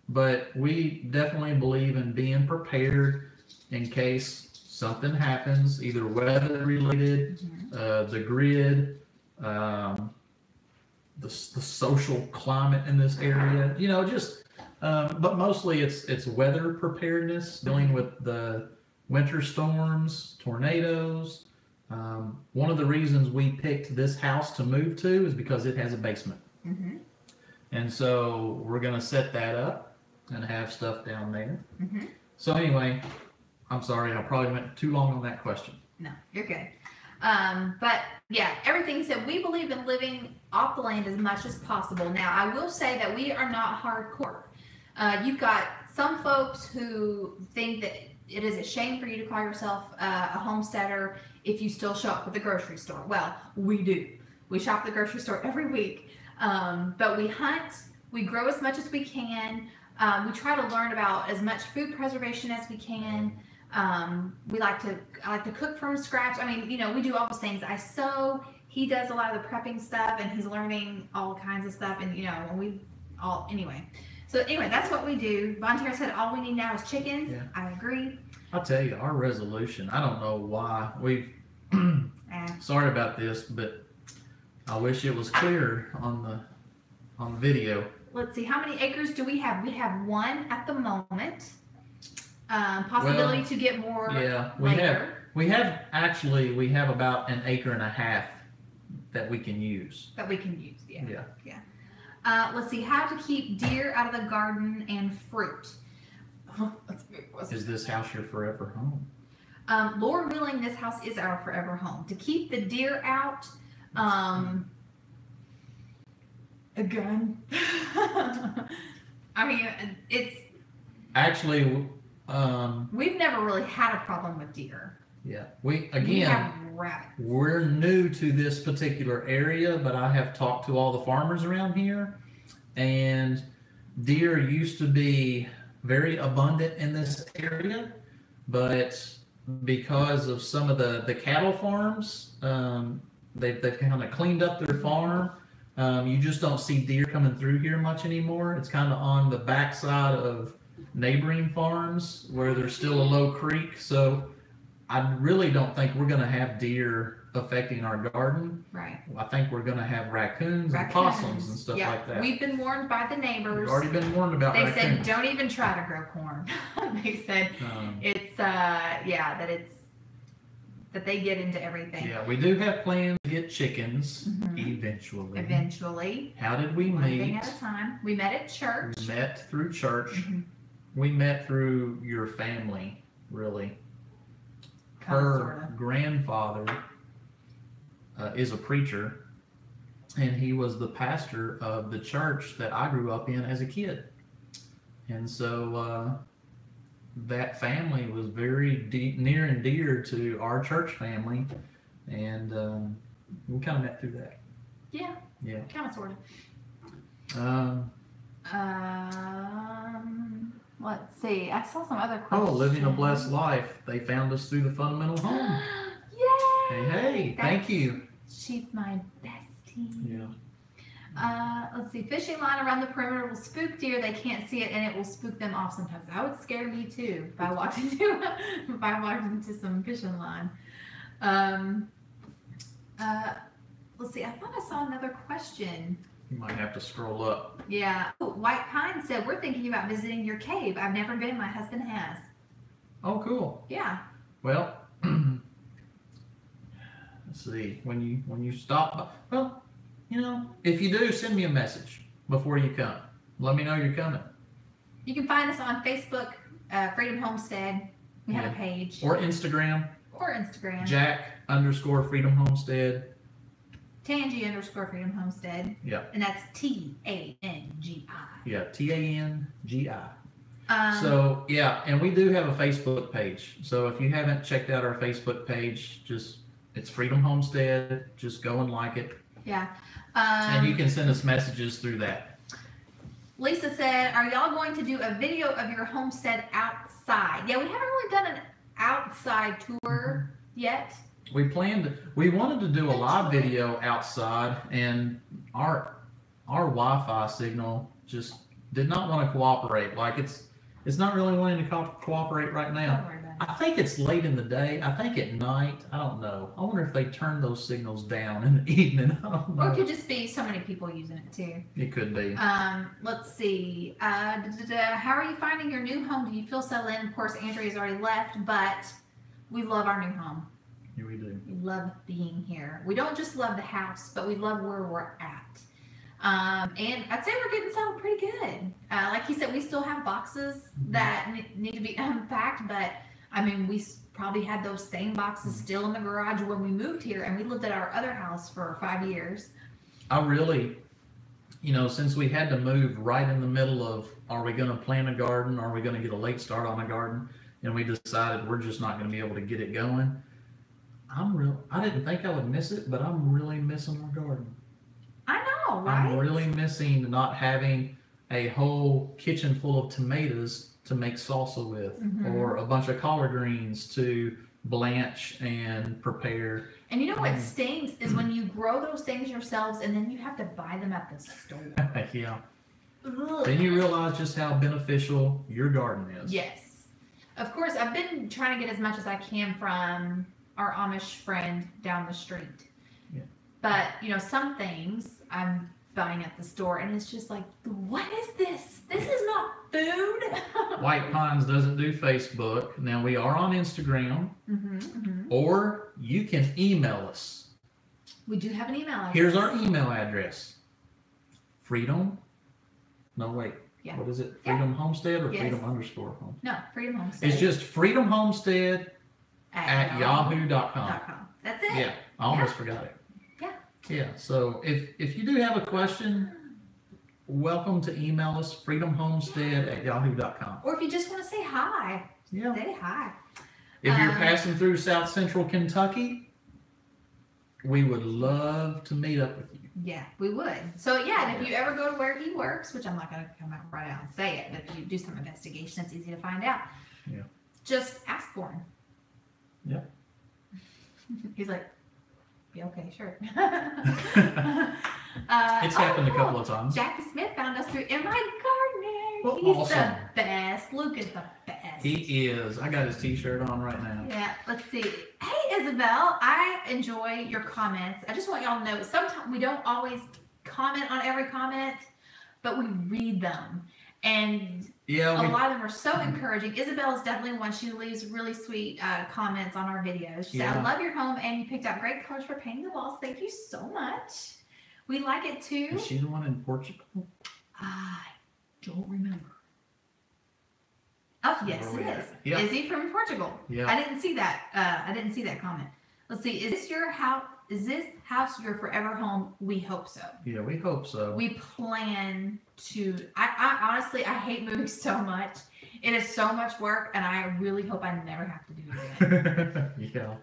But we definitely believe in being prepared in case something happens, either weather related, the grid, the social climate in this area, you know, just but mostly it's weather preparedness, dealing with the winter storms, tornadoes. One of the reasons we picked this house to move to is because it has a basement. And so we're going to set that up and have stuff down there. So anyway, I'm sorry, I probably went too long on that question. No, you're good. But yeah, everything said, we believe in living off the land as much as possible. Now, I will say that we are not hardcore. You've got some folks who think that it is a shame for you to call yourself a homesteader if you still show up at the grocery store. Well, we do. We shop at the grocery store every week. But we hunt, we grow as much as we can. We try to learn about as much food preservation as we can. I like to cook from scratch. I mean, you know, we do all those things. I sew. He does a lot of the prepping stuff, and he's learning all kinds of stuff. And you know, So anyway, that's what we do. Von Terra said all we need now is chickens. Yeah. I agree. I'll tell you, our resolution, I don't know why we've, sorry about this, but I wish it was clear on the video. Let's see, how many acres do we have? We have 1 at the moment. Possibility to get more Yeah, later. we have about 1.5 acres that we can use. That we can use, yeah. Yeah. Let's see, how to keep deer out of the garden and fruit. That's a big question. Is this house your forever home? Lord willing, this house is our forever home. To keep the deer out, a gun. I mean, it's actually, we've never really had a problem with deer. yeah, We again, have rabbits. we're new to this particular area, but I have talked to all the farmers around here, and deer used to be very abundant in this area, but because of some of the cattle farms, they've kind of cleaned up their farm. You just don't see deer coming through here much anymore. It's kind of on the backside of neighboring farms where there's still a low creek. So I really don't think we're going to have deer affecting our garden. Right. I think we're going to have raccoons and possums and stuff yeah. like that. We've been warned by the neighbors. We've already been warned about They raccoons. said don't even try to grow corn. They said it's that they get into everything. Yeah, we do have plans to get chickens Eventually. How did we One meet? thing at a time. We met at church. We met through church. Mhm. We met through your family, really. Kinda, Her sorta. grandfather is a preacher, and he was the pastor of the church that I grew up in as a kid. And so that family was very near and dear to our church family, and we kind of met through that. Yeah. Yeah. Kind of, sort of. Let's see. I saw some other questions. Oh, living a blessed life. They found us through the fundamental home. Yay! Hey, thank you. She's my bestie. Yeah. Let's see. Fishing line around the perimeter will spook deer. They can't see it, and it will spook them off sometimes. That would scare me too if I walked into some fishing line. Let's see. I thought I saw another question. You might have to scroll up. Yeah. Oh, White Pine said we're thinking about visiting your cave. I've never been. My husband has. Oh, cool. Yeah. Well, let's see. When you stop by, well, you know, if you do, send me a message before you come. Let me know you're coming. You can find us on Facebook, Freedom Homestead. We have a page. Or Instagram. Or Instagram. Jack_Freedom Homestead. Tangi_Freedom Homestead. Yeah. And that's TANGI. Yeah, TANGI. Um, So yeah, and we do have a Facebook page. So if you haven't checked out our Facebook page, it's Freedom Homestead. Just go and like it. Yeah. And you can send us messages through that. Lisa said, are y'all going to do a video of your homestead outside? Yeah, we haven't really done an outside tour yet. We wanted to do a live video outside, and our Wi-Fi signal just did not want to cooperate. Like it's not really wanting to cooperate right now. Don't worry about it. I think it's late in the day. I think at night. I don't know. I wonder if they turn those signals down in the evening. I don't know. Or it could just be so many people using it too. It could be. Let's see. How are you finding your new home? Do you feel settled in? Of course, Andrea's already left, but we love our new home. Here we do. We love being here. We don't just love the house, but we love where we're at. And I'd say we're getting settled pretty good. Like he said, we still have boxes that need to be unpacked, but I mean, we probably had those same boxes still in the garage when we moved here, and we lived at our other house for 5 years. I really, since we had to move right in the middle of, are we going to plant a garden? Are we going to get a late start on a garden? And we decided we're just not going to be able to get it going. I didn't think I would miss it, but I'm really missing our garden. I know, right? I'm really missing not having a whole kitchen full of tomatoes to make salsa with, or a bunch of collard greens to blanch and prepare. And you know what stinks is when you grow those things yourselves and then you have to buy them at the store. Yeah. Ugh. Then you realize just how beneficial your garden is. Yes. Of course, I've been trying to get as much as I can from our Amish friend down the street. Yeah. But, some things I'm buying at the store and it's just like, what is this? This is not food. White Pines doesn't do Facebook. Now we are on Instagram, or you can email us. We do have an email address. Here's our email address. Freedom. No, wait. Yeah. What is it? Yeah. Freedom Homestead or Yes. Freedom underscore home? No, Freedom Homestead. It's just Freedom Homestead at yahoo.com. .com. That's it. Yeah, I almost forgot it. Yeah. Yeah. So if you do have a question, welcome to email us freedomhomestead at yahoo.com. Or if you just want to say hi, Yeah. say hi. If you're passing through South Central Kentucky, we would love to meet up with you. Yeah, we would. So yeah, and if you ever go to where he works, which I'm not going to come out right out and say it, but if you do some investigation, it's easy to find out. Yeah. Just ask for him. Yeah. He's like, yeah, okay, sure. It's happened a couple of times. Jackie Smith found us through In My Gardener. Well, He's awesome. the best. Luke is the best. He is. I got his t-shirt on right now. Yeah, let's see. Hey, Isabel, I enjoy your comments. I just want y'all to know, sometimes we don't always comment on every comment, but we read them. And Yeah, a lot of them are so encouraging. Isabel is definitely one. She leaves really sweet comments on our videos. She said, I love your home and you picked out great colors for painting the walls. Thank you so much. We like it too. Is she the one in Portugal? I don't remember. Oh, yes, Where it we is. at? Yeah. Is he from Portugal? Yeah. I didn't see that. I didn't see that comment. Let's see. Is this your house? Is this house your forever home? We hope so. Yeah, we hope so. We plan to. I honestly, I hate moving so much. It is so much work, and I really hope I never have to do it again. Yeah.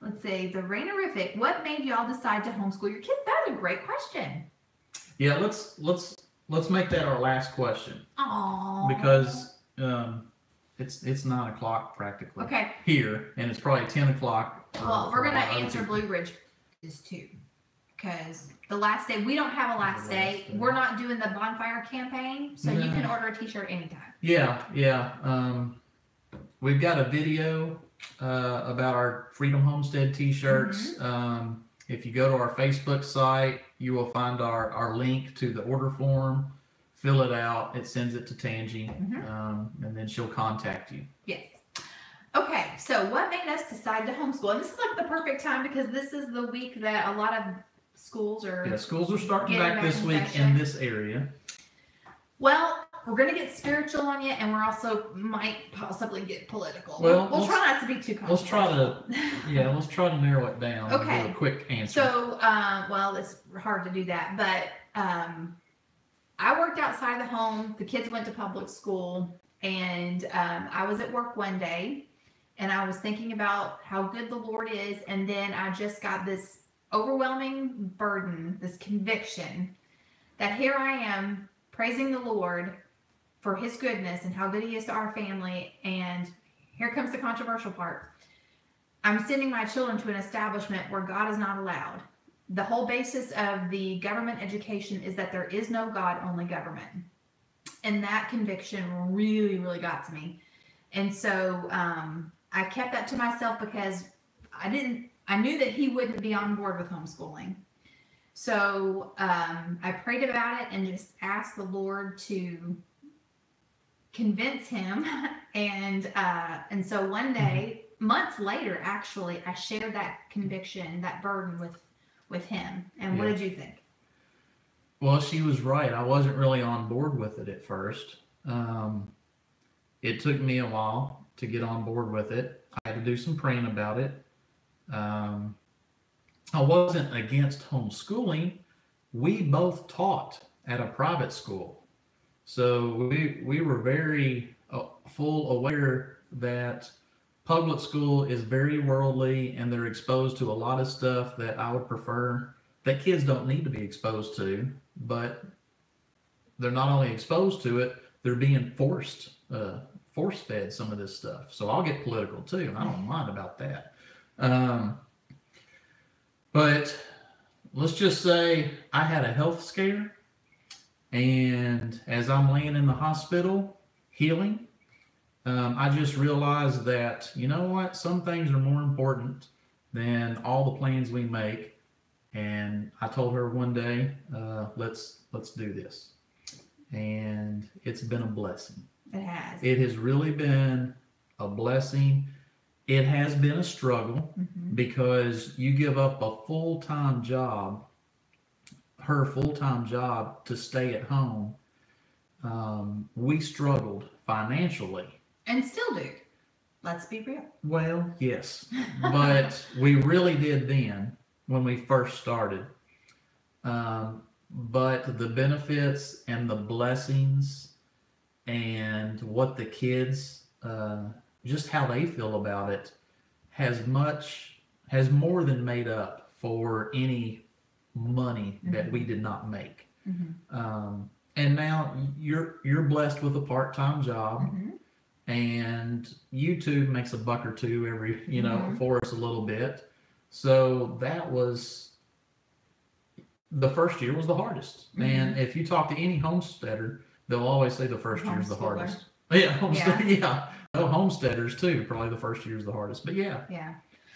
Let's see. The Rainerific. What made y'all decide to homeschool your kids? That's a great question. Yeah, let's make that our last question. Aww. Because it's 9 o'clock practically Okay. here, and it's probably 10 o'clock. Well, we're for gonna a lot of answer people. Blue Ridge is too, because the last day we don't have a last The day. last day. We're not doing the bonfire campaign, so you No. can order a T-shirt anytime. Yeah. We've got a video about our Freedom Homestead t-shirts. If you go to our Facebook site, you will find our link to the order form. Fill it out. It sends it to Tangi, and then she'll contact you. Yes. Okay, so what made us decide to homeschool? And this is like the perfect time because this is the week that a lot of schools are. Yeah, schools are starting Getting back back this in week session. in this area. Well, we're gonna get spiritual on you, and we're also might possibly get political. Well, we'll try not to be too Let's try controversial. let's try to narrow it down. and Okay. do a quick answer. So, well, it's hard to do that, but I worked outside the home. The kids went to public school, and I was at work one day, and I was thinking about how good the Lord is, and then I just got this overwhelming burden, this conviction that here I am praising the Lord for His goodness and how good He is to our family, and here comes the controversial part. I'm sending my children to an establishment where God is not allowed. The whole basis of the government education is that there is no God, only government. And that conviction really, really got to me. And so I kept that to myself because I knew that he wouldn't be on board with homeschooling. So I prayed about it and just asked the Lord to convince him. And so one day, months later, actually, I shared that conviction, that burden with him. And what Yeah. did you think? Well, she was right. I wasn't really on board with it at first. It took me a while to get on board with it. I had to do some praying about it. I wasn't against homeschooling. We both taught at a private school. So we were very full aware that public school is very worldly and they're exposed to a lot of stuff that I would prefer that kids don't need to be exposed to, but they're not only exposed to it, they're being force fed some of this stuff. So I'll get political too. I don't mind about that. But let's just say I had a health scare, and as I'm laying in the hospital healing, I just realized that, you know what, some things are more important than all the plans we make. And I told her one day, let's do this. And it's been a blessing. It has. It has really been a blessing. It has been a struggle because you give up a full-time job. her full-time job to stay at home, we struggled financially. And still do. Let's be real. Well, yes, but we really did then when we first started. But the benefits and the blessings and what the kids, just how they feel about it, has more than made up for any money that we did not make. And now you're blessed with a part-time job, and YouTube makes a buck or two every, for us a little bit. So that was, the first year was the hardest. And if you talk to any homesteader, they'll always say the first year is the hardest. Yeah, No, homesteaders too. Probably the first year is the hardest. But yeah.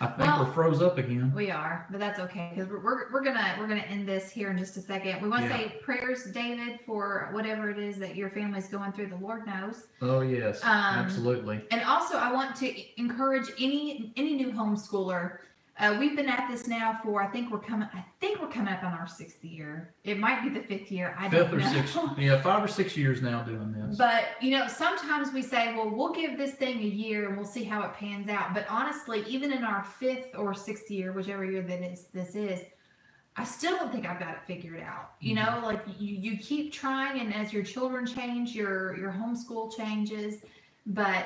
I think we're froze up again. We are, but that's okay because we're gonna end this here in just a second. We want to say prayers, David, for whatever it is that your family's going through. The Lord knows. Oh yes, absolutely. And also, I want to encourage any new homeschooler. We've been at this now for I think we're coming up on our 6th year. It might be the 5th year. I don't know. 5th or 6th. 5 or 6 years now doing this. But sometimes we say, well, we'll give this thing a year and we'll see how it pans out. But honestly, even in our 5th or 6th year, whichever year this is, I still don't think I've got it figured out. Like you keep trying, and as your children change, your homeschool changes. But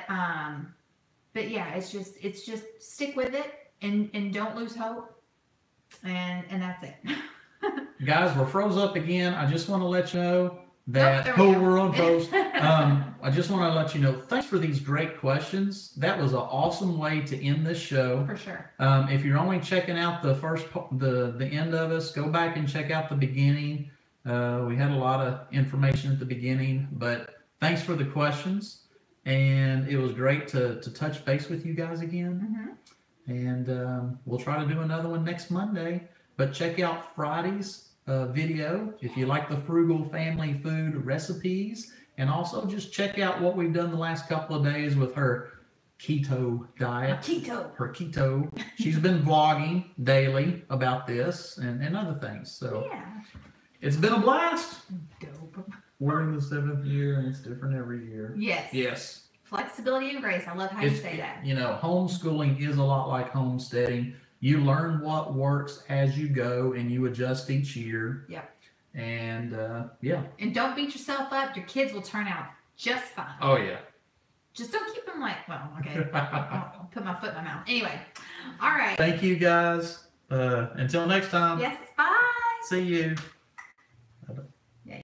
yeah, it's just stick with it. And don't lose hope, and that's it. Guys, we're froze up again. I just want to let you know that we're on froze. I just want to let you know, thanks for these great questions. That was an awesome way to end this show. For sure. If you're only checking out the end of us, go back and check out the beginning. We had a lot of information at the beginning, but thanks for the questions, and it was great to touch base with you guys again. And we'll try to do another one next Monday. But check out Friday's video if you like the Frugal family food recipes. And also just check out what we've done the last couple of days with her keto diet. Her keto. She's been vlogging daily about this and other things. So it's been a blast. Dope. We're in the 7th year and it's different every year. Yes. Flexibility and grace. I love how you say that. Homeschooling is a lot like homesteading. You learn what works as you go, and you adjust each year. And And don't beat yourself up. Your kids will turn out just fine. Oh yeah. Just don't keep them okay. I'll put my foot in my mouth. Anyway. All right. Thank you guys. Until next time. Yes. Bye. See you.